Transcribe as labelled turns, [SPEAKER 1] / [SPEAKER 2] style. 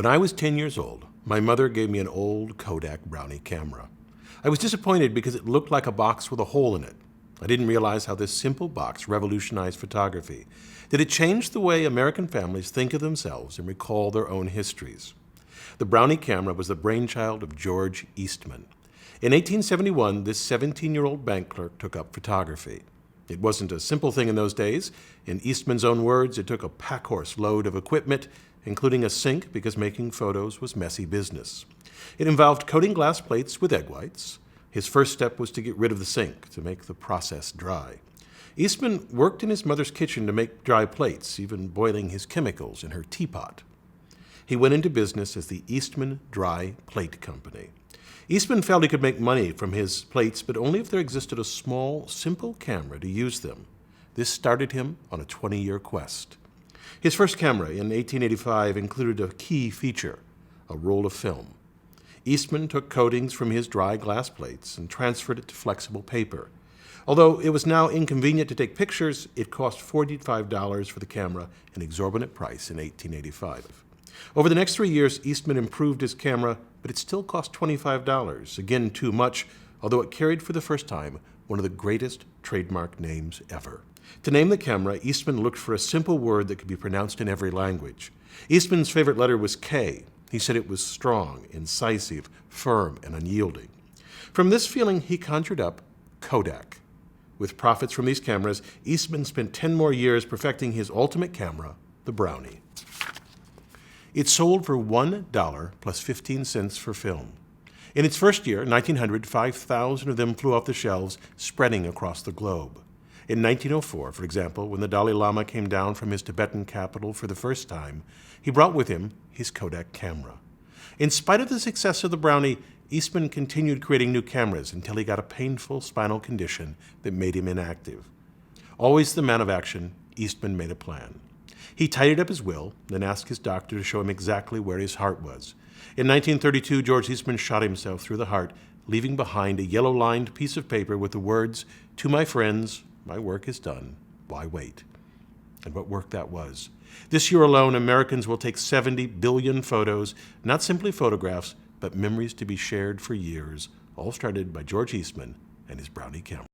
[SPEAKER 1] When I was 10 years old, my mother gave me an old Kodak Brownie camera. I was disappointed because it looked like a box with a hole in it. I didn't realize how this simple box revolutionized photography, that it changed the way American families think of themselves and recall their own histories. The Brownie camera was the brainchild of George Eastman. In 1871, this 17-year-old bank clerk took up photography. It wasn't a simple thing in those days. In Eastman's own words, it took a packhorse load of equipment, including a sink because making photos was messy business. It involved coating glass plates with egg whites. His first step was to get rid of the sink to make the process dry. Eastman worked in his mother's kitchen to make dry plates, even boiling his chemicals in her teapot. He went into business as the Eastman Dry Plate Company. Eastman felt he could make money from his plates, but only if there existed a small, simple camera to use them. This started him on a 20-year quest. His first camera in 1885 included a key feature, a roll of film. Eastman took coatings from his dry glass plates and transferred it to flexible paper. Although it was now inconvenient to take pictures, it cost $45 for the camera, an exorbitant price in 1885. Over the next 3 years, Eastman improved his camera, but it still cost $25, again too much, although it carried for the first time one of the greatest trademark names ever. To name the camera, Eastman looked for a simple word that could be pronounced in every language. Eastman's favorite letter was K. He said it was strong, incisive, firm, and unyielding. From this feeling, he conjured up Kodak. With profits from these cameras, Eastman spent 10 more years perfecting his ultimate camera, the Brownie. It sold for $1 plus 15 cents for film. In its first year, 1900, 5,000 of them flew off the shelves, spreading across the globe. In 1904, for example, when the Dalai Lama came down from his Tibetan capital for the first time, he brought with him his Kodak camera. In spite of the success of the Brownie, Eastman continued creating new cameras until he got a painful spinal condition that made him inactive. Always the man of action, Eastman made a plan. He tidied up his will, then asked his doctor to show him exactly where his heart was. In 1932, George Eastman shot himself through the heart, leaving behind a yellow-lined piece of paper with the words, "To my friends, my work is done. Why wait?" And what work that was. This year alone, Americans will take 70 billion photos, not simply photographs, but memories to be shared for years, all started by George Eastman and his Brownie camera.